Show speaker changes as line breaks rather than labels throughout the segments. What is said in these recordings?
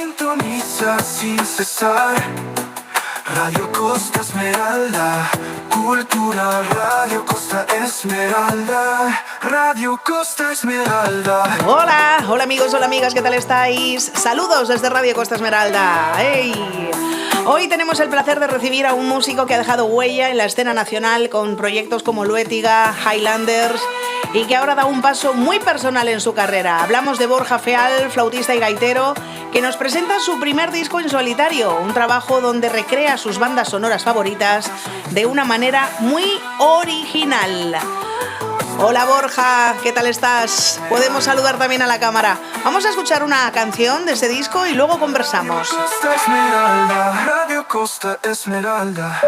Sintoniza sin cesar Radio Costa Esmeralda, cultura, Radio Costa Esmeralda, Radio Costa Esmeralda.
Hola amigos, hola amigas, ¿qué tal estáis? Saludos desde Radio Costa Esmeralda. ¡Hey! Hoy tenemos el placer de recibir a un músico que ha dejado huella en la escena nacional con proyectos como Luétiga, Highlanders, y que ahora da un paso muy personal en su carrera. Hablamos de Borja Feal, flautista y gaitero, que nos presenta su primer disco en solitario, un trabajo donde recrea sus bandas sonoras favoritas de una manera muy original. Hola Borja, ¿qué tal estás? Podemos saludar también a la cámara. Vamos a escuchar una canción de ese disco y luego conversamos.
Radio Costa Esmeralda, Radio Costa Esmeralda.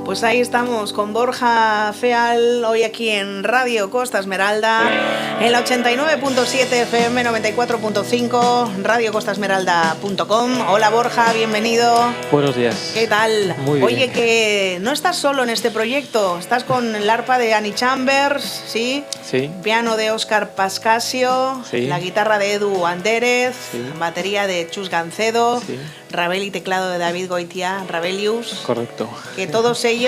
Pues ahí estamos con Borja Feal, hoy aquí en Radio Costa Esmeralda, en la 89.7 FM, 94.5, radiocostasmeralda.com. Hola Borja, bienvenido.
Buenos días.
¿Qué tal?
Muy bien.
Oye, que no estás solo en este proyecto, estás con el arpa de Annie Chambers, ¿sí?
Sí.
Piano de Óscar Pascasio,
Sí.
la guitarra de Edu Andérez,
Sí.
batería de Chus Gancedo,
Sí.
Rabel y teclado de David Goitia, Rabelius.
Correcto.
Que todos ellos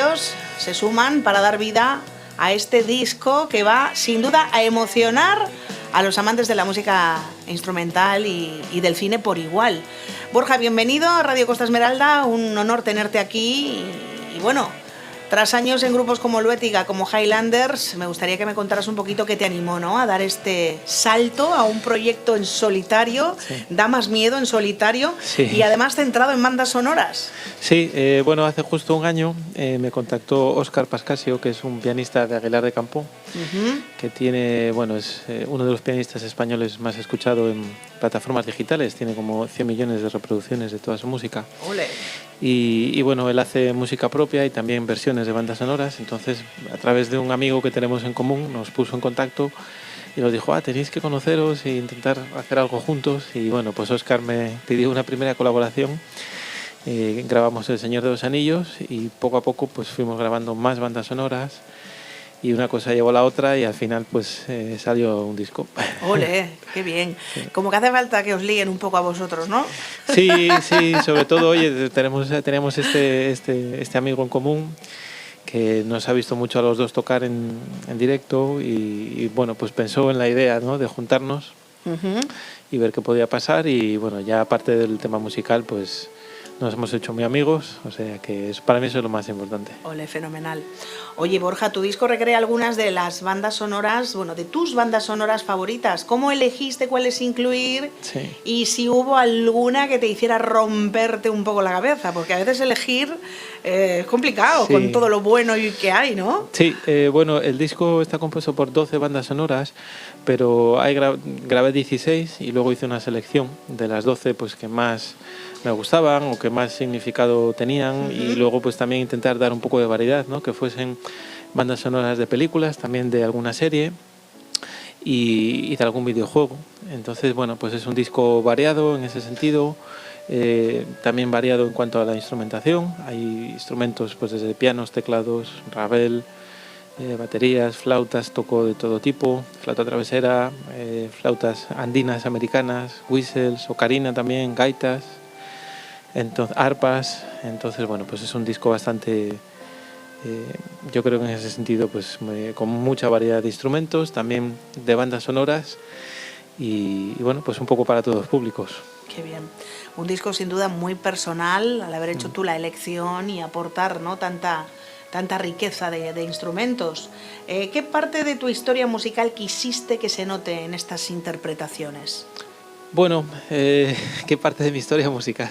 se suman para dar vida a este disco que va sin duda a emocionar a los amantes de la música instrumental y del cine por igual. Borja, bienvenido a Radio Costa Esmeralda, un honor tenerte aquí y bueno, tras años en grupos como Luétiga, como Highlanders, me gustaría que me contaras un poquito qué te animó, ¿no?, a dar este salto a un proyecto en solitario.
Sí.
Da más miedo en solitario.
Sí.
Y además centrado en bandas sonoras.
Sí, bueno, hace justo un año me contactó Óscar Pascasio, que es un pianista de Aguilar de Campo, que tiene, bueno, es uno de los pianistas españoles más escuchado en plataformas digitales, tiene como 100 millones de reproducciones de toda su música.
Ole.
Y bueno, él hace música propia y también versiones de bandas sonoras, entonces a través de un amigo que tenemos en común nos puso en contacto y nos dijo, tenéis que conoceros e intentar hacer algo juntos. Y bueno, pues Óscar me pidió una primera colaboración, grabamos El Señor de los Anillos y poco a poco pues fuimos grabando más bandas sonoras y una cosa llevó a la otra y al final pues salió un disco.
Ole, qué bien. Sí. Como que hace falta que os líen un poco a vosotros, ¿no?
Sí, sí, sobre todo, oye, tenemos este amigo en común que nos ha visto mucho a los dos tocar en directo y bueno, pues pensó en la idea, ¿no?, de juntarnos
Ujú.
y ver qué podía pasar. Y bueno, ya aparte del tema musical, pues nos hemos hecho muy amigos, o sea que para mí eso es lo más importante.
Ole, fenomenal. Oye, Borja, tu disco recrea algunas de las bandas sonoras, bueno, de tus bandas sonoras favoritas. ¿Cómo elegiste cuáles incluir?
Sí.
Y si hubo alguna que te hiciera romperte un poco la cabeza, porque a veces elegir es complicado
Sí.
con todo lo bueno que hay, ¿no?
Sí, bueno, el disco está compuesto por 12 bandas sonoras, pero grabé 16 y luego hice una selección de las 12 pues, que más me gustaban o que más significado tenían, y luego pues también intentar dar un poco de variedad, ¿no? Que fuesen bandas sonoras de películas, también de alguna serie y de algún videojuego. Entonces, bueno, pues es un disco variado en ese sentido. También variado en cuanto a la instrumentación. Hay instrumentos pues desde pianos, teclados, Ravel, baterías, flautas, toco de todo tipo, flauta travesera, flautas andinas americanas, whistles, ocarina también, gaitas, entonces, arpas. Entonces, bueno, pues es un disco bastante, yo creo que en ese sentido, pues con mucha variedad de instrumentos, también de bandas sonoras y bueno, pues un poco para todos los públicos.
Qué bien. Un disco sin duda muy personal, al haber hecho tú la elección y aportar, ¿no?, tanta riqueza de instrumentos. ¿Qué parte de tu historia musical quisiste que se note en estas interpretaciones?
Bueno, ¿qué parte de mi historia musical?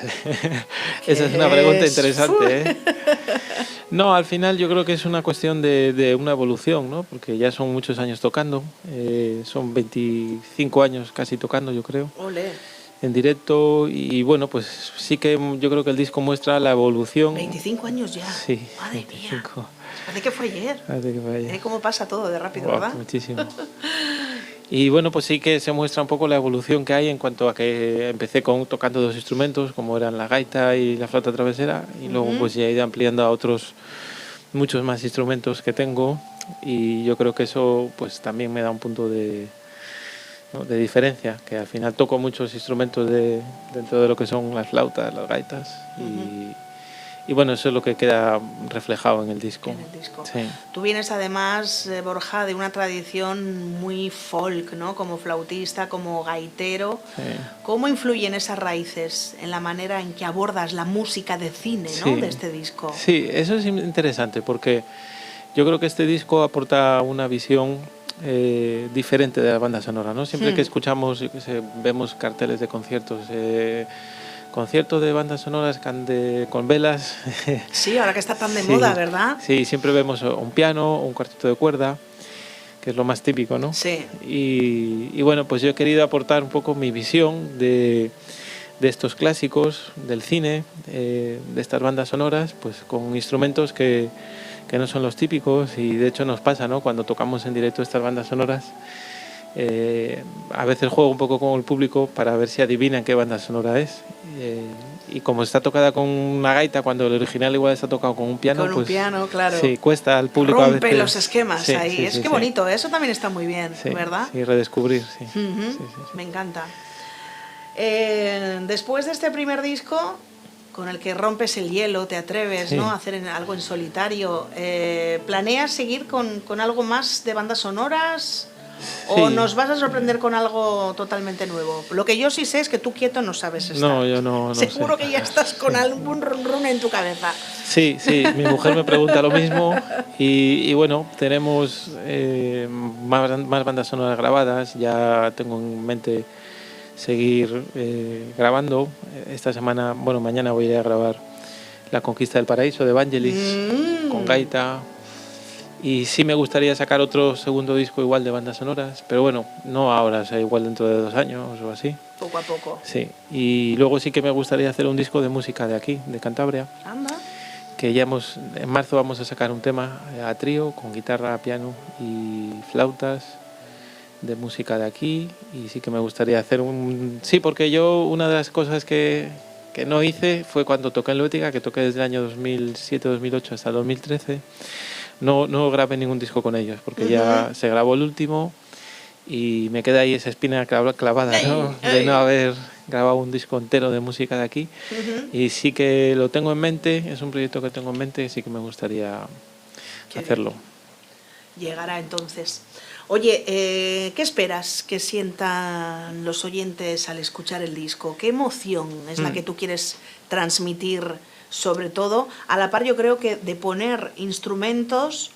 Esa es una pregunta interesante, ¿eh? No, al final yo creo que es una cuestión de una evolución, ¿no? Porque ya son muchos años tocando, son 25 años casi tocando, yo creo.
Olé.
En directo, y bueno, pues sí que yo creo que el disco muestra la evolución.
25 años ya.
Sí,
Madre
25.
mía. Parece que fue ayer.
Parece que fue ayer.
¿Cómo pasa todo de rápido,
Wow,
verdad?
muchísimo. Y bueno, pues sí que se muestra un poco la evolución que hay en cuanto a que empecé tocando dos instrumentos, como eran la gaita y la flauta travesera, y luego pues ya he ido ampliando a otros muchos más instrumentos que tengo, y yo creo que eso pues también me da un punto de diferencia, que al final toco muchos instrumentos dentro de lo que son las flautas, las gaitas, y bueno, eso es lo que queda reflejado en el disco.
En el disco.
Sí.
Tú vienes además, Borja, de una tradición muy folk, ¿no? Como flautista, como gaitero.
Sí.
¿Cómo influyen esas raíces en la manera en que abordas la música de cine, ¿no?,
Sí.
de este disco?
Sí, eso es interesante, porque yo creo que este disco aporta una visión diferente de la banda sonora, ¿no? Siempre que escuchamos, yo qué sé, vemos carteles de conciertos, conciertos de bandas sonoras con velas.
Sí, ahora que está tan de
Sí,
moda, ¿verdad?
Sí, siempre vemos un piano, un cuarteto de cuerda, que es lo más típico, ¿no?
Sí.
Y bueno, pues yo he querido aportar un poco mi visión de estos clásicos del cine, de estas bandas sonoras, pues con instrumentos que no son los típicos, y de hecho nos pasa, ¿no? Cuando tocamos en directo estas bandas sonoras, a veces juego un poco con el público para ver si adivinan qué banda sonora es, y como está tocada con una gaita, cuando el original igual está tocado con un piano,
Con un
pues
piano, claro.
sí, cuesta al público
Rompe
a veces
los esquemas
Sí,
ahí.
sí,
Es
sí,
que
sí.
bonito, eso también está muy bien,
Sí,
¿verdad?
sí, redescubrir, sí.
Ujú.
Sí, sí, sí.
Me encanta. Después de este primer disco, con el que rompes el hielo, te atreves,
Sí.
¿no?, a hacer algo en solitario, ¿planeas seguir con algo más de bandas sonoras? ¿O
Sí.
nos vas a sorprender con algo totalmente nuevo? Lo que yo sí sé es que tú quieto no sabes estar.
No, yo no
Seguro
sé.
que ya estás con algún run en tu cabeza.
Sí, sí, mi mujer me pregunta lo mismo, y bueno, tenemos más bandas sonoras grabadas. Ya tengo en mente seguir grabando. Esta semana, bueno, mañana voy a ir a grabar La Conquista del Paraíso de Vangelis con gaita. Y sí me gustaría sacar otro segundo disco igual de bandas sonoras, pero bueno, no ahora, o sea, igual dentro de 2 años o así.
Poco a poco.
Sí, y luego sí que me gustaría hacer un disco de música de aquí, de Cantabria,
Anda.
que en marzo vamos a sacar un tema a trío con guitarra, piano y flautas, de música de aquí, y sí que me gustaría hacer sí, porque yo una de las cosas que no hice fue cuando toqué en Luética, que toqué desde el año 2007-2008 hasta el 2013. No grabé ningún disco con ellos, porque ya se grabó el último y me queda ahí esa espina clavada, ¿no? De no haber grabado un disco entero de música de aquí. Y sí que lo tengo en mente, es un proyecto que tengo en mente, y sí que me gustaría hacerlo.
Llegará entonces. Oye, ¿qué esperas que sientan los oyentes al escuchar el disco? ¿Qué emoción es la que tú quieres transmitir, sobre todo? A la par, yo creo que de poner instrumentos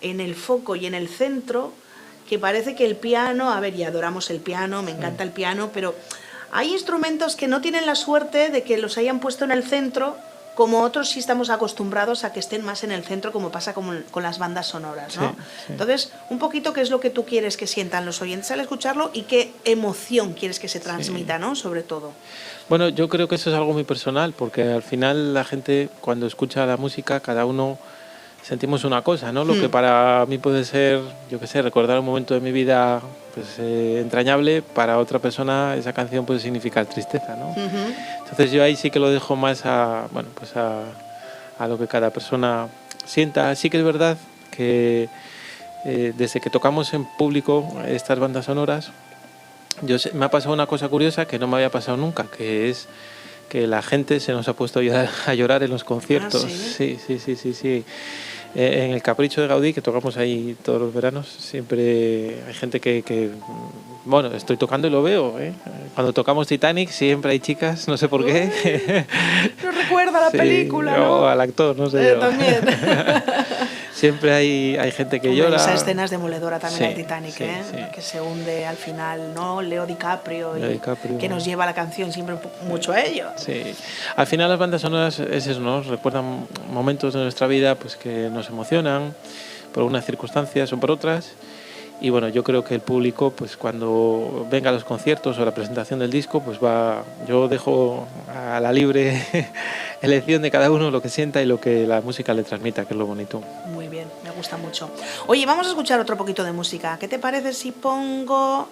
en el foco y en el centro, que parece que el piano, a ver, y adoramos el piano, me encanta el piano, pero hay instrumentos que no tienen la suerte de que los hayan puesto en el centro, como otros sí estamos acostumbrados a que estén más en el centro, como pasa con las bandas sonoras, ¿no?
Sí.
Entonces, un poquito qué es lo que tú quieres que sientan los oyentes al escucharlo y qué emoción quieres que se transmita, ¿no? Sobre todo.
Bueno, yo creo que eso es algo muy personal, porque al final la gente, cuando escucha la música, cada uno sentimos una cosa, ¿no? Lo que para mí puede ser, yo qué sé, recordar un momento de mi vida pues, entrañable, para otra persona esa canción puede significar tristeza, ¿no? Entonces yo ahí sí que lo dejo más a lo que cada persona sienta. Sí que es verdad que desde que tocamos en público estas bandas sonoras, me ha pasado una cosa curiosa que no me había pasado nunca, que es que la gente se nos ha puesto a llorar en los conciertos.
¿Ah, sí?
Sí. En el Capricho de Gaudí, que tocamos ahí todos los veranos, siempre hay gente que bueno, estoy tocando y lo veo, ¿eh? Cuando tocamos Titanic siempre hay chicas, no sé por qué.
No recuerda la película, ¿no?
O al actor, no sé yo.
También.
Siempre hay gente que llora.
Esa escena es demoledora también, el Titanic,
sí.
Que se hunde al final, ¿no? Leo DiCaprio, que nos
¿no?
lleva la canción siempre mucho a ello.
Sí. Al final las bandas sonoras es eso, ¿no? Recuerdan momentos de nuestra vida pues que nos emocionan por unas circunstancias o por otras. Y bueno, yo creo que el público, pues cuando venga a los conciertos o a la presentación del disco, pues yo dejo a la libre elección de cada uno lo que sienta y lo que la música le transmita, que es lo bonito.
Muy bien, me gusta mucho. Oye, vamos a escuchar otro poquito de música. ¿Qué te parece si pongo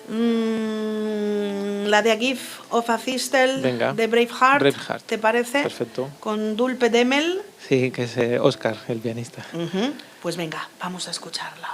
la de A Gift of a Thistle?
Venga.
De Braveheart?
Braveheart.
¿Te parece?
Perfecto.
Con Dulpe Demel.
Sí, que es Oscar, el pianista.
Pues venga, vamos a escucharlo.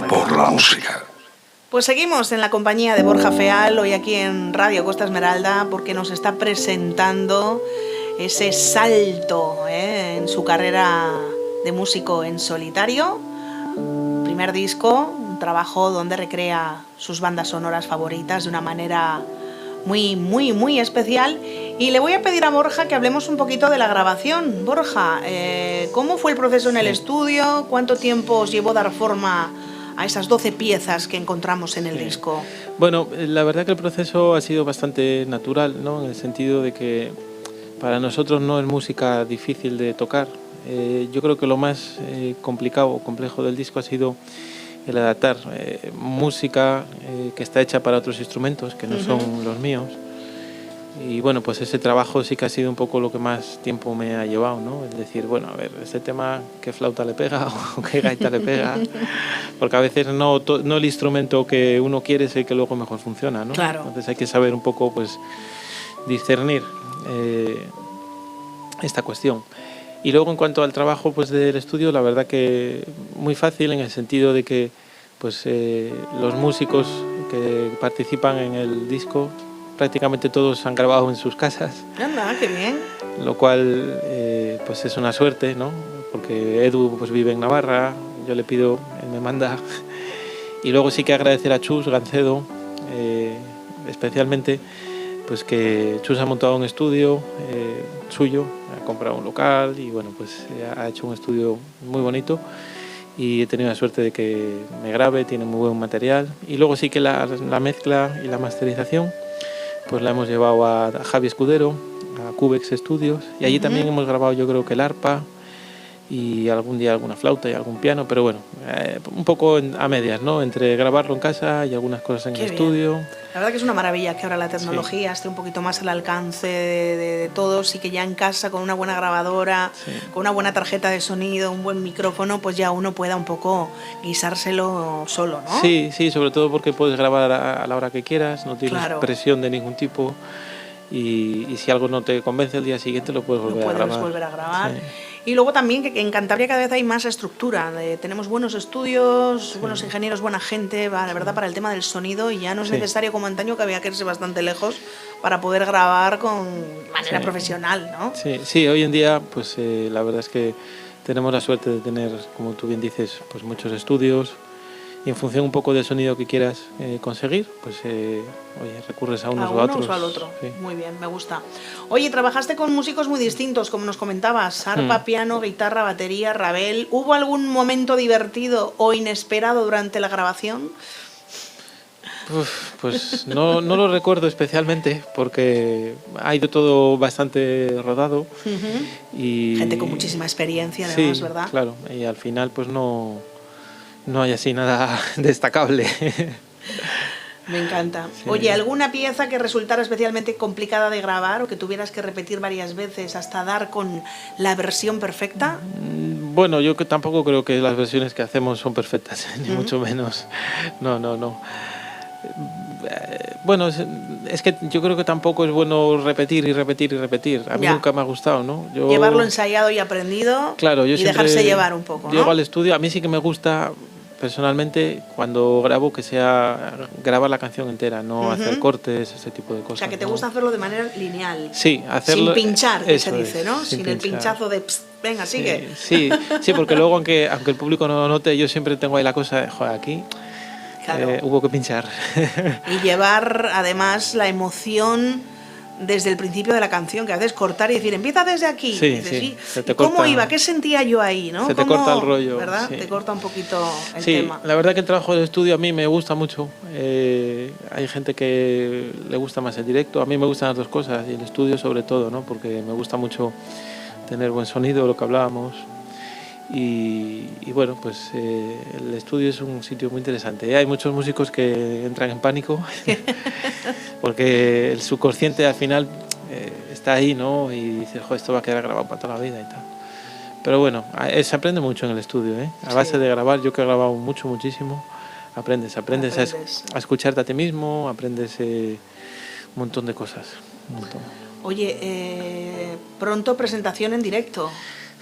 Por la música.
Pues seguimos en la compañía de Borja Feal, hoy aquí en Radio Costa Esmeralda, porque nos está presentando ese salto en su carrera de músico en solitario. Primer disco, un trabajo donde recrea sus bandas sonoras favoritas de una manera muy especial. Y le voy a pedir a Borja que hablemos un poquito de la grabación. Borja, ¿cómo fue el proceso en el estudio? ¿Cuánto tiempo os llevó dar forma a esas 12 piezas que encontramos en el disco?
Bueno, la verdad que el proceso ha sido bastante natural, ¿no? En el sentido de que para nosotros no es música difícil de tocar. Yo creo que lo más complicado o complejo del disco ha sido el adaptar música que está hecha para otros instrumentos que no son los míos. Y bueno, pues ese trabajo sí que ha sido un poco lo que más tiempo me ha llevado, ¿no? Es decir, bueno, a ver, este tema, ¿qué flauta le pega o qué gaita le pega? Porque a veces no el instrumento que uno quiere es el que luego mejor funciona, ¿no?
Claro.
Entonces hay que saber un poco, pues, discernir esta cuestión. Y luego en cuanto al trabajo, pues, del estudio, la verdad que muy fácil en el sentido de que, pues, los músicos que participan en el disco prácticamente todos han grabado en sus casas.
Anda, qué bien.
Lo cual pues es una suerte, ¿no? Porque Edu pues vive en Navarra, yo le pido, él me manda. Y luego sí que agradecer a Chus Gancedo, especialmente, pues que Chus ha montado un estudio suyo, ha comprado un local y bueno, pues ha hecho un estudio muy bonito. Y he tenido la suerte de que me grabe, tiene muy buen material. Y luego sí que la mezcla y la masterización pues la hemos llevado a Javi Escudero, a Cubex Studios, y allí también hemos grabado, yo creo que el arpa y algún día alguna flauta y algún piano, pero bueno, un poco a medias, ¿no? Entre grabarlo en casa y algunas cosas en el estudio.
La verdad que es una maravilla que ahora la tecnología esté un poquito más al alcance de todos y que ya en casa con una buena grabadora, con una buena tarjeta de sonido, un buen micrófono, pues ya uno pueda un poco guisárselo solo, ¿no?
Sí, sí, sobre todo porque puedes grabar a la hora que quieras, no tienes presión de ningún tipo y si algo no te convence el día siguiente lo puedes volver a grabar. Sí.
Y luego también que en Cantabria cada vez hay más estructura, tenemos buenos estudios, buenos ingenieros, buena gente, la verdad, para el tema del sonido, y ya no es necesario como antaño, que había que irse bastante lejos para poder grabar con manera profesional, ¿no?
Sí, sí, hoy en día pues la verdad es que tenemos la suerte de tener, como tú bien dices, pues muchos estudios, y en función un poco del sonido que quieras conseguir, pues oye, recurres a unos o a otros.
O al otro.
Sí.
Muy bien, me gusta. Oye, trabajaste con músicos muy distintos, como nos comentabas, arpa, piano, guitarra, batería, Ravel. ¿Hubo algún momento divertido o inesperado durante la grabación?
Pues no lo recuerdo especialmente porque ha ido todo bastante rodado. Y
gente con muchísima experiencia, además,
sí,
¿verdad?
Claro, y al final pues no hay así nada destacable.
Me encanta. Sí. Oye, ¿alguna pieza que resultara especialmente complicada de grabar o que tuvieras que repetir varias veces hasta dar con la versión perfecta?
Bueno, yo tampoco creo que las versiones que hacemos son perfectas, ni mucho menos. No. Bueno, es que yo creo que tampoco es bueno repetir. A mí nunca me ha gustado, ¿no?
Llevarlo ensayado y aprendido,
claro, yo
y dejarse llevar un poco, ¿no?
Llego al estudio, a mí sí que me gusta personalmente cuando grabo que sea grabar la canción entera, no hacer cortes, ese tipo de cosas.
O sea, que te gusta hacerlo de manera lineal.
Sí, hacerlo
sin pinchar, que se dice, ¿no? Sin el
pinchar.
Pinchazo de venga, sigue.
Sí, porque luego aunque el público no lo note, yo siempre tengo ahí la cosa de, joder, aquí hubo que pinchar.
Y llevar además la emoción desde el principio de la canción, que a veces cortar y decir, empieza desde aquí.
Sí,
dices,
sí.
¿Cómo iba? ¿Qué sentía yo ahí? ¿No?
Se te corta el rollo.
¿Verdad?
Sí.
Te corta un poquito el
tema. Sí, la verdad que el trabajo del estudio a mí me gusta mucho. Hay gente que le gusta más el directo, a mí me gustan las dos cosas, y el estudio sobre todo, ¿no? Porque me gusta mucho tener buen sonido, lo que hablábamos. Y bueno, pues el estudio es un sitio muy interesante. Hay muchos músicos que entran en pánico porque el subconsciente al final está ahí, ¿no? Y dices, joder, esto va a quedar grabado para toda la vida y tal. Pero bueno, se aprende mucho en el estudio, ¿eh? A base de grabar, yo que he grabado muchísimo, aprendes a escucharte a ti mismo, aprendes un montón de cosas. Un montón.
Oye, pronto presentación en directo.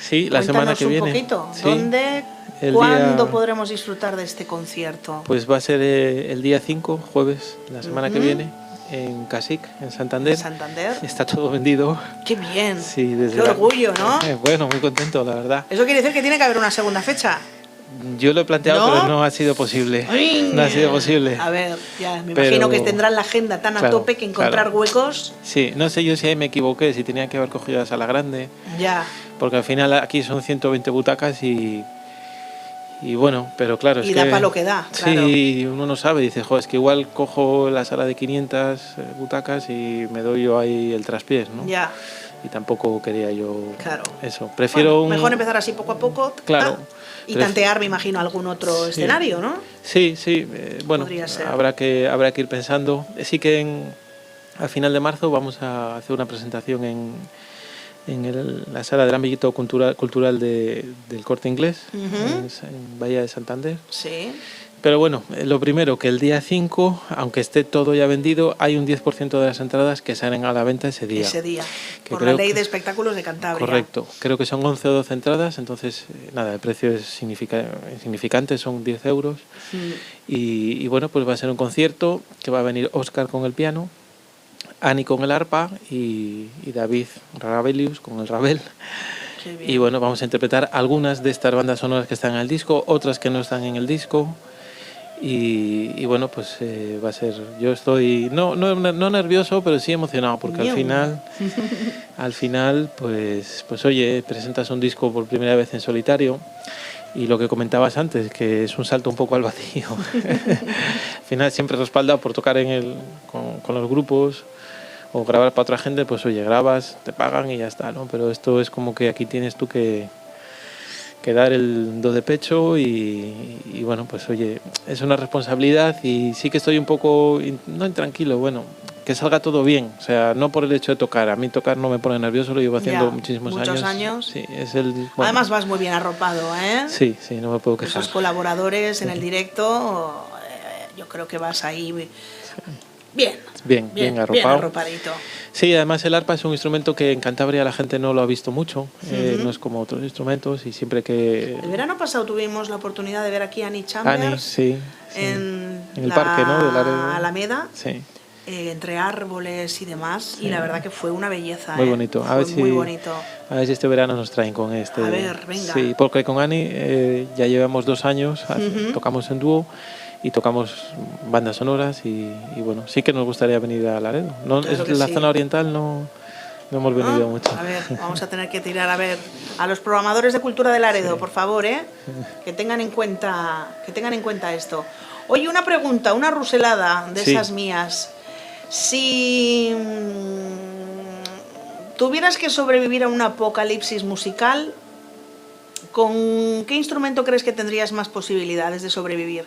Sí, la semana que viene.
Cuéntanos un poquito.
Sí.
¿Dónde, cuándo podremos disfrutar de este concierto?
Pues va a ser el día 5, jueves, la semana que viene, en Casic, en Santander.
¿En Santander?
Está todo vendido.
¡Qué bien!
Sí,
¡Qué orgullo!, ¿no?
Bueno, muy contento, la verdad.
¿Eso quiere decir que tiene que haber una segunda fecha?
Yo lo he planteado, pero no ha sido posible.
¡Ay!
No ha sido posible.
A ver, ya me imagino que tendrán la agenda tan a tope que encontrar huecos.
Sí, no sé yo si ahí me equivoqué, si tenía que haber cogido la sala grande.
Ya.
Porque al final aquí son 120 butacas y Y bueno, pero claro, es
Y
que...
da para lo que da, claro.
Sí, uno no sabe, dice, joder, es que igual cojo la sala de 500 butacas y me doy yo ahí el traspiés, ¿no?
Ya,
Y tampoco quería yo
claro.
eso. Prefiero
Bueno, mejor empezar así poco a poco.
Claro.
Y tantear, me imagino, algún otro
Sí.
escenario, ¿no?
Sí, sí, bueno,
Podría ser.
habrá que ir pensando. Sí que a final de marzo vamos a hacer una presentación en la sala del ámbito cultural del Corte Inglés, en Bahía de Santander.
Sí.
Pero bueno, lo primero, que el día 5, aunque esté todo ya vendido, hay un 10% de las entradas que salen a la venta ese día.
Ese día,
Que
por la ley de espectáculos de Cantabria.
Correcto, creo que son 11 o 12 entradas, entonces nada, el precio es insignificante, son 10 euros. Y bueno, pues va a ser un concierto que va a venir Óscar con el piano, Ani con el arpa y David Rabelius con el rabel.
Qué bien.
Y bueno, vamos a interpretar algunas de estas bandas sonoras que están en el disco, otras que no están en el disco. Y bueno, pues va a ser... Yo estoy no nervioso, pero sí emocionado, porque al final, pues oye, presentas un disco por primera vez en solitario. Y lo que comentabas antes, que es un salto un poco al vacío. Al final siempre respaldado por tocar con los grupos o grabar para otra gente, pues oye, grabas, te pagan y ya está, ¿no? Pero esto es como que aquí tienes tú que dar el do de pecho y bueno, pues oye, es una responsabilidad y sí que estoy un poco, no intranquilo, bueno, que salga todo bien, o sea, no por el hecho de tocar, a mí tocar no me pone nervioso, lo llevo haciendo muchísimos años. Sí, bueno.
Además vas muy bien arropado, ¿eh?
Sí, no me puedo quejar.
Esos colaboradores en el directo, yo creo que vas ahí bien arropado. Bien arropadito.
Sí, además el arpa es un instrumento que en Cantabria la gente no lo ha visto mucho, no es como otros instrumentos y siempre que...
El verano pasado tuvimos la oportunidad de ver aquí a Annie Chambers
sí.
en
el parque, ¿no? De la
Alameda,
sí.
Entre árboles y demás, y la verdad que fue una belleza.
Muy bonito.
Muy bonito.
A ver si este verano nos traen con este...
A ver, venga.
Sí, porque con Annie ya llevamos 2 años, tocamos en dúo y tocamos bandas sonoras y bueno, sí que nos gustaría venir a Laredo. No,
claro
es la
sí.
Zona oriental no hemos venido mucho.
A ver, vamos a tener que tirar a los programadores de Cultura de Laredo, por favor, que tengan en cuenta esto. Oye, una pregunta, una ruselada de esas mías. Si tuvieras que sobrevivir a un apocalipsis musical, ¿con qué instrumento crees que tendrías más posibilidades de sobrevivir?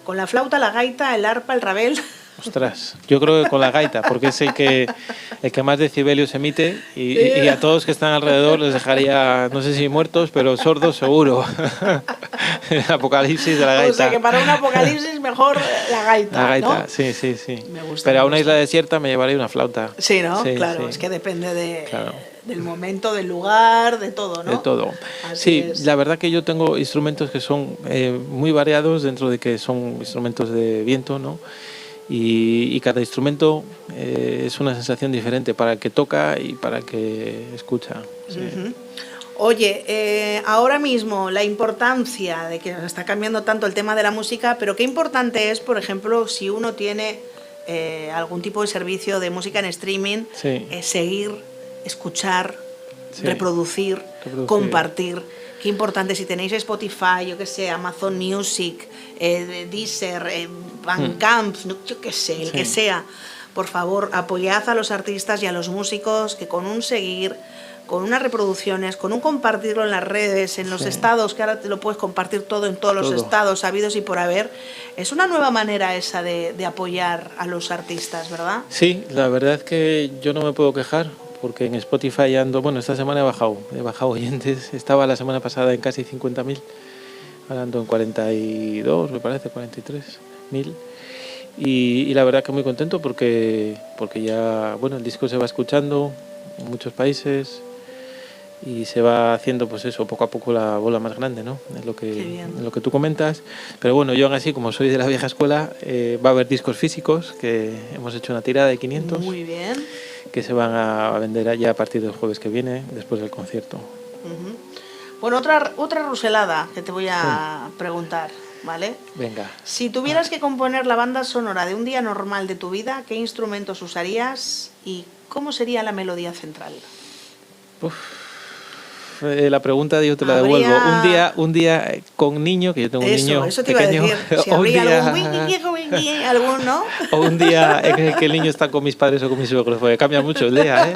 ¿Con la flauta, la gaita, el arpa, el rabel?
Ostras, yo creo que con la gaita, porque es el que más decibelios emite y a todos que están alrededor les dejaría, no sé si muertos, pero sordos seguro. El apocalipsis de la gaita.
O sea que para un apocalipsis mejor la gaita,
La gaita,
¿no?
sí.
Me gusta,
pero a una isla desierta me llevaría una flauta.
Sí, ¿no?
Sí,
claro,
sí.
es que depende del momento, del lugar, de todo, ¿no?
De todo.
Así
sí,
es.
La verdad que yo tengo instrumentos que son muy variados dentro de que son instrumentos de viento, ¿no? Y cada instrumento es una sensación diferente para el que toca y para el que escucha. Sí.
Oye, ahora mismo la importancia de que está cambiando tanto el tema de la música, pero qué importante es, por ejemplo, si uno tiene algún tipo de servicio de música en streaming, seguir, escuchar, reproducir, compartir. Qué importante, si tenéis Spotify, yo qué sé, Amazon Music, Deezer, Bandcamp, yo qué sé, el que sea, por favor, apoyad a los artistas y a los músicos que con un seguir, con unas reproducciones, con un compartirlo en las redes, en los estados, que ahora te lo puedes compartir todo en todos los estados habidos y por haber, es una nueva manera esa de apoyar a los artistas, ¿verdad? Sí,
la verdad es que yo no me puedo quejar, porque en Spotify ando, bueno, esta semana he bajado oyentes, estaba la semana pasada en casi 50.000, ahora ando en 42, me parece, 43.000. Y la verdad que muy contento porque ya, bueno, el disco se va escuchando en muchos países y se va haciendo, pues eso, poco a poco la bola más grande, ¿no? Es lo que tú comentas. Pero bueno, yo aún así, como soy de la vieja escuela, va a haber discos físicos, que hemos hecho una tirada de 500.
Muy bien.
Que se van a vender ya a partir del jueves que viene, después del concierto.
Bueno, otra ruselada que te voy a preguntar, ¿vale?
Venga.
Si tuvieras que componer la banda sonora de un día normal de tu vida, ¿qué instrumentos usarías y cómo sería la melodía central?
la pregunta yo te la
Habría-
devuelvo. Un día con niño, que yo tengo un niño
Eso te
pequeño,
iba a decir. Si
o un
habría
día,
algún, ¿no?
o un día en el que el niño está con mis padres o con mis suegros, porque cambia mucho el día, ¿eh?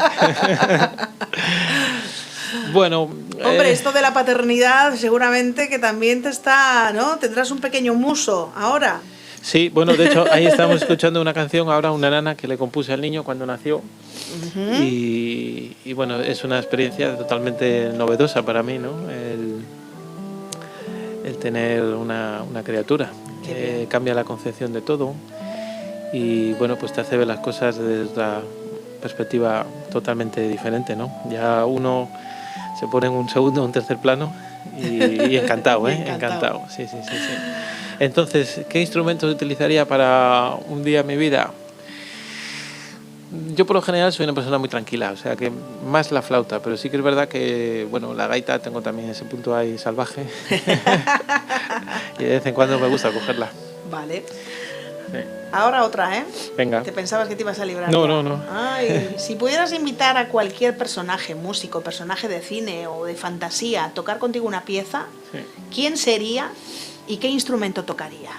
Bueno,
Hombre, esto de la paternidad seguramente que también te está, ¿no? Tendrás un pequeño muso ahora.
sí, bueno, de hecho ahí estamos escuchando una canción ahora, una nana que le compuse al niño cuando nació. Y bueno, es una experiencia totalmente novedosa para mí, ¿no? El tener una criatura. Cambia la concepción de todo y bueno, pues te hace ver las cosas desde otra perspectiva totalmente diferente, ¿no? Ya uno se pone en un segundo o un tercer plano y encantado, ¿eh? Encantado. Sí. Entonces, ¿qué instrumentos utilizaría para un día en mi vida? Yo por lo general soy una persona muy tranquila, o sea que más la flauta, pero sí que es verdad que, bueno, la gaita tengo también ese punto ahí salvaje y de vez en cuando me gusta cogerla.
Vale.
Sí.
Ahora otra, ¿eh?
Venga.
¿Te pensabas que te ibas a librar?
No,
ya?
no.
Ay, si pudieras invitar a cualquier personaje, músico, personaje de cine o de fantasía, a tocar contigo una pieza,
Sí.
¿quién sería y qué instrumento tocaría?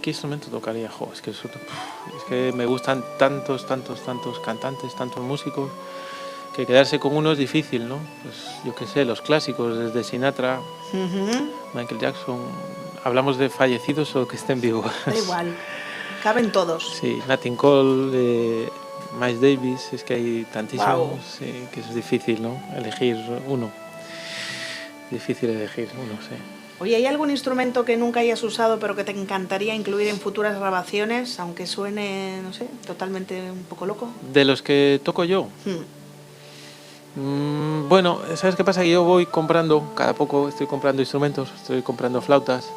¿Qué instrumento tocaría? Jo, es que me gustan tantos cantantes, tantos músicos, que quedarse con uno es difícil, ¿no? Pues yo qué sé, los clásicos, desde Sinatra, Michael Jackson. ¿Hablamos de fallecidos o que estén vivos?
Da igual, caben todos.
Sí, Nat King Cole, Miles Davis, es que hay tantísimos.
Wow.
Sí, que es difícil, ¿no? Elegir uno. Difícil elegir uno, sí.
Oye, ¿hay algún instrumento que nunca hayas usado pero que te encantaría incluir en futuras grabaciones, aunque suene, no sé, totalmente un poco loco?
De los que toco yo, bueno, ¿sabes qué pasa? Que yo voy comprando, cada poco estoy comprando instrumentos, estoy comprando flautas.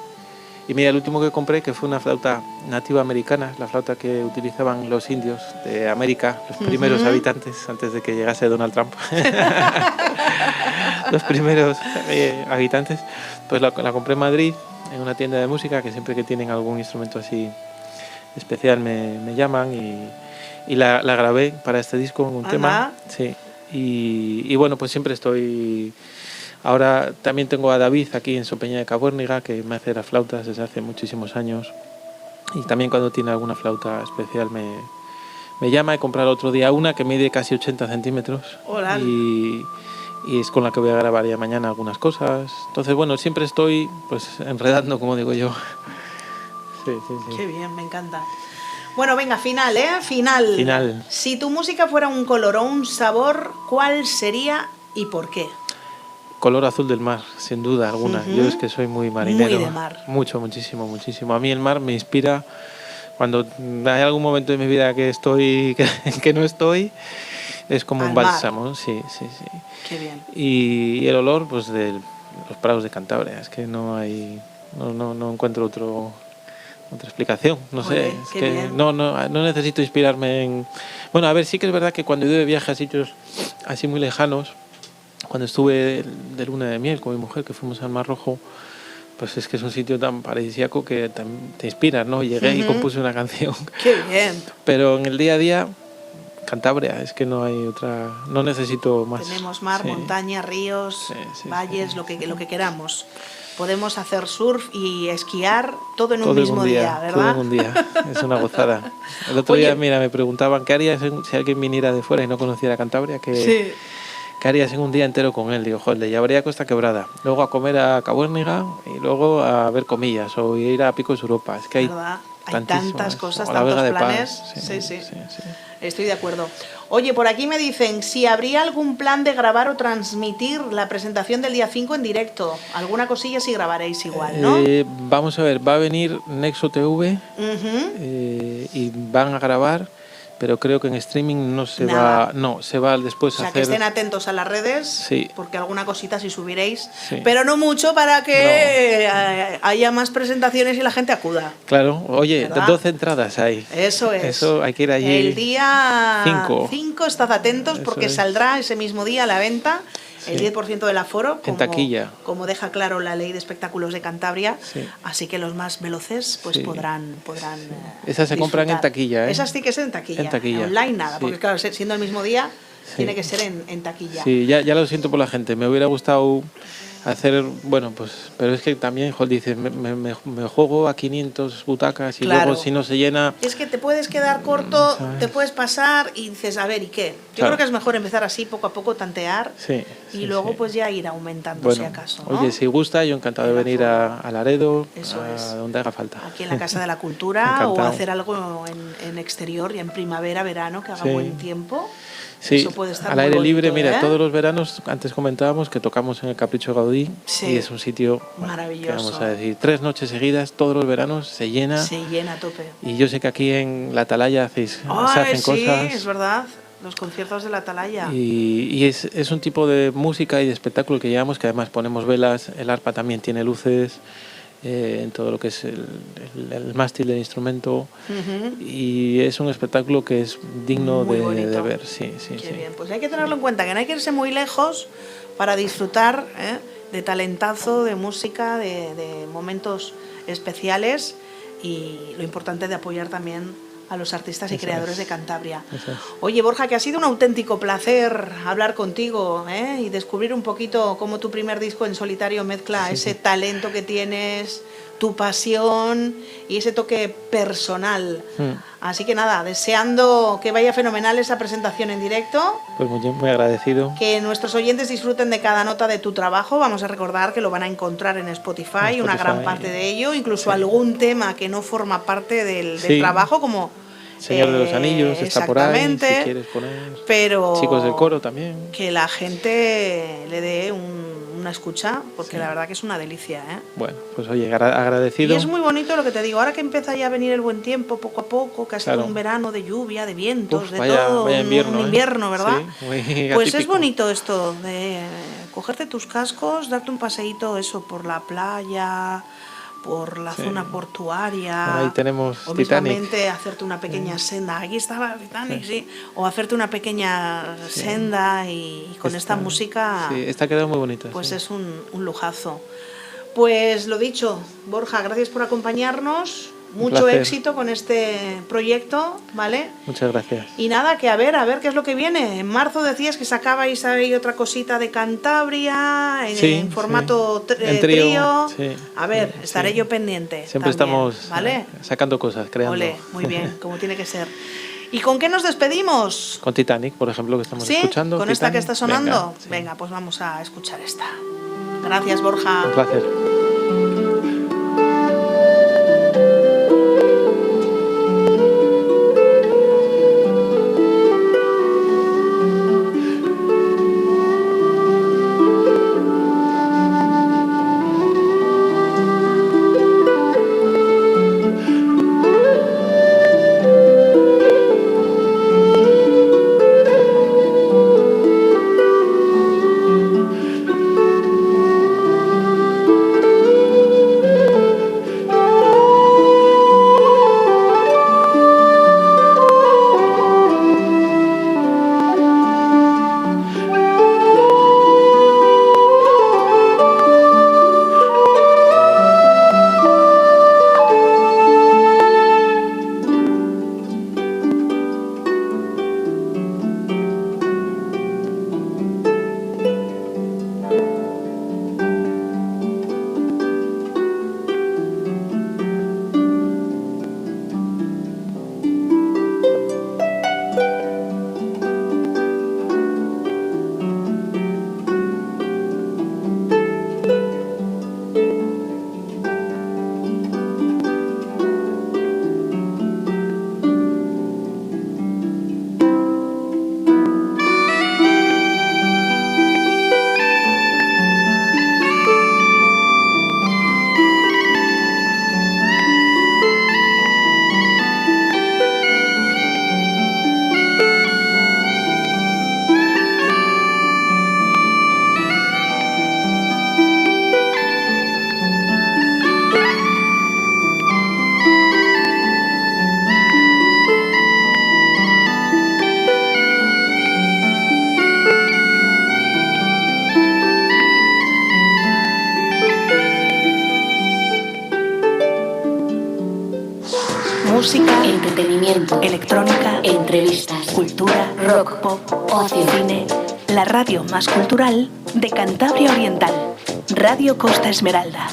Y mira, el último que compré, que fue una flauta nativa americana, la flauta que utilizaban los indios de América, los primeros habitantes, antes de que llegase Donald Trump. Los primeros habitantes, pues la compré en Madrid, en una tienda de música, que siempre que tienen algún instrumento así especial me llaman y la grabé para este disco en un tema. Sí. Y bueno, pues siempre estoy... Ahora también tengo a David aquí en Sopeña de Cabuérniga, que me hace las flautas desde hace muchísimos años. Y también cuando tiene alguna flauta especial me llama. He comprado otro día una que mide casi 80 centímetros.
Hola.
Y es con la que voy a grabar ya mañana algunas cosas. Entonces, bueno, siempre estoy pues enredando, como digo yo. Sí.
Qué bien, me encanta. Bueno, venga, final, ¿eh? Final. Si tu música fuera un color o un sabor, ¿cuál sería y por qué?
Color azul del mar, sin duda alguna. Yo es que soy muy marinero.
Muy de mar.
Muchísimo. A mí el mar me inspira. Cuando hay algún momento de mi vida que estoy que no estoy, es como un bálsamo. Sí.
Qué bien.
Y el olor, pues, de los prados de Cantabria. Es que no encuentro otra explicación. No sé.
Oye,
Es
qué
que
bien.
no necesito inspirarme en... Bueno, a ver, sí que es verdad que cuando he ido de viaje a sitios así muy lejanos, cuando estuve de luna de miel con mi mujer, que fuimos al Mar Rojo, pues es que es un sitio tan paradisíaco que te inspira, ¿no? Llegué y compuse una canción.
Qué bien.
Pero en el día a día, Cantabria, es que no hay otra... No necesito más.
Tenemos mar,
Sí.
montaña, ríos,
Sí,
valles, lo que queramos. Podemos hacer surf y esquiar todo en un
Todo en
mismo
un
día,
Todo
¿verdad?
en un día. Es una gozada. El otro
Oye.
día, mira, me preguntaban qué harías si alguien viniera de fuera y no conociera Cantabria,
Sí.
¿qué harías en un día entero con él? Digo, joder, le llevaría a Costa Quebrada, luego a comer a Cabuérniga y luego a ver comillas o ir a Picos de Europa. Es que hay
¿Verdad? Hay
tantísimas.
tantas cosas,
O la
tantos
Vega de
planes.
Paz.
Sí. Estoy de acuerdo. Oye, por aquí me dicen si habría algún plan de grabar o transmitir la presentación del día 5 en directo. Alguna cosilla sí grabaréis igual, ¿no?
Vamos a ver, va a venir Nexo TV y van a grabar, pero creo que en streaming no se
Nada.
va. No, se va después
O sea,
a
que
hacer.
estén atentos a las redes,
Sí.
porque alguna cosita sí subiréis,
Sí.
pero no mucho para que haya más presentaciones y la gente acuda.
Claro, oye,
¿Verdad?
12 entradas hay.
Eso es.
Eso hay que ir allí.
El día
5.
estad atentos
Eso
porque
es.
saldrá ese mismo día a la venta el
Sí.
10% del aforo,
En taquilla.
como deja claro la Ley de Espectáculos de Cantabria.
Sí.
Así que los más veloces pues
Sí.
podrán
Esas se compran en
disfrutar.
taquilla, ¿eh?
Esas sí que es en taquilla.
En taquilla.
Online nada,
Sí.
porque claro, siendo el mismo día tiene que ser en taquilla.
Sí, ya lo siento por la gente. Me hubiera gustado hacer, bueno, pues, pero es que también, joder, dices, me juego a 500 butacas y
Claro.
luego si no se llena...
Es que te puedes quedar corto,
¿sabes?
te puedes pasar y dices, a ver, ¿y qué? Yo
Claro.
creo que es mejor empezar así, poco a poco, tantear
Sí,
y
sí,
luego
sí.
pues ya ir aumentando
Bueno,
si acaso, ¿no?
oye, si gusta, yo encantado de
El
venir
aforo.
a Laredo,
Eso
a
es.
donde haga falta.
Aquí en la Casa de la Cultura o
Encantado.
hacer algo en exterior, ya en primavera, verano, que haga
Sí.
buen tiempo.
Sí,
Eso puede estar
al
muy
aire
bonito,
libre, mira,
¿eh?
todos los veranos, antes comentábamos que tocamos en el Capricho Gaudí
Sí.
y es un sitio, bueno,
Maravilloso.
que vamos a decir, 3 noches seguidas, todos los veranos se llena.
Se llena a tope.
Y yo sé que aquí en la Atalaya se
Ay,
hacen
sí,
cosas.
es verdad. Los conciertos de la Atalaya.
Y es un tipo de música y de espectáculo que llevamos, que además ponemos velas, el arpa también tiene luces, en todo lo que es el mástil del instrumento,
Ujú.
y es un espectáculo que es digno
Muy
de
bonito.
ver. Sí, sí,
Qué
sí.
bien, pues hay que tenerlo en cuenta, que no hay que irse muy lejos para disfrutar de talentazo, de música, de momentos especiales y lo importante de apoyar también a los artistas y
Eso
creadores
es.
de Cantabria.
Eso es.
Oye, Borja, que ha sido un auténtico placer hablar contigo y descubrir un poquito cómo tu primer disco en solitario mezcla ese talento que tienes, tu pasión y ese toque personal. Así que nada, deseando que vaya fenomenal esa presentación en directo,
Pues muy agradecido.
que nuestros oyentes disfruten de cada nota de tu trabajo. Vamos a recordar que lo van a encontrar en Spotify, una gran parte de ello, incluso
sí.
algún tema que no forma parte del
Sí.
trabajo, como
Señor de los Anillos está por ahí, si
exactamente,
quieres poner.
pero
Chicos del coro también.
que la gente le dé una escucha, porque
Sí.
la verdad que es una delicia, ¿eh?
Bueno, pues oye, agradecido.
Y es muy bonito lo que te digo, ahora que empieza ya a venir el buen tiempo, poco a poco, que ha sido
Claro.
un verano de lluvia, de vientos,
Uf,
de
vaya
todo,
invierno,
un invierno, ¿verdad?
Sí, muy
Pues es
atípico.
bonito esto de cogerte tus cascos, darte un paseíto eso por la playa, por la
Sí.
zona portuaria.
Bueno, ahí tenemos
o
Titanic.
mismamente hacerte una pequeña senda. Aquí estaba Titanic, sí. O hacerte una pequeña senda y con esta música,
Sí, esta ha quedado muy bonita.
pues
sí.
es un lujazo. Pues lo dicho, Borja, gracias por acompañarnos. Mucho
placer.
éxito con este proyecto, ¿vale?
Muchas gracias.
Y nada, que a ver qué es lo que viene. En marzo decías que sacabais ahí otra cosita de Cantabria
Sí,
en formato
sí. En trío, sí.
A ver,
Sí.
estaré yo pendiente.
Siempre
también,
estamos
¿vale?
sacando cosas, creando.
Ole, muy bien, como tiene que ser. ¿Y con qué nos despedimos?
Con Titanic, por ejemplo, que estamos
¿Sí?
escuchando.
¿Con esta que
Titanic.
está sonando?
Venga, sí.
Venga, pues vamos a escuchar esta. Gracias, Borja.
Un placer.
Música en entretenimiento,
electrónica,
entrevistas,
cultura,
rock,
pop,
ocio,
cine. La radio más cultural de Cantabria Oriental. Radio Costa Esmeralda.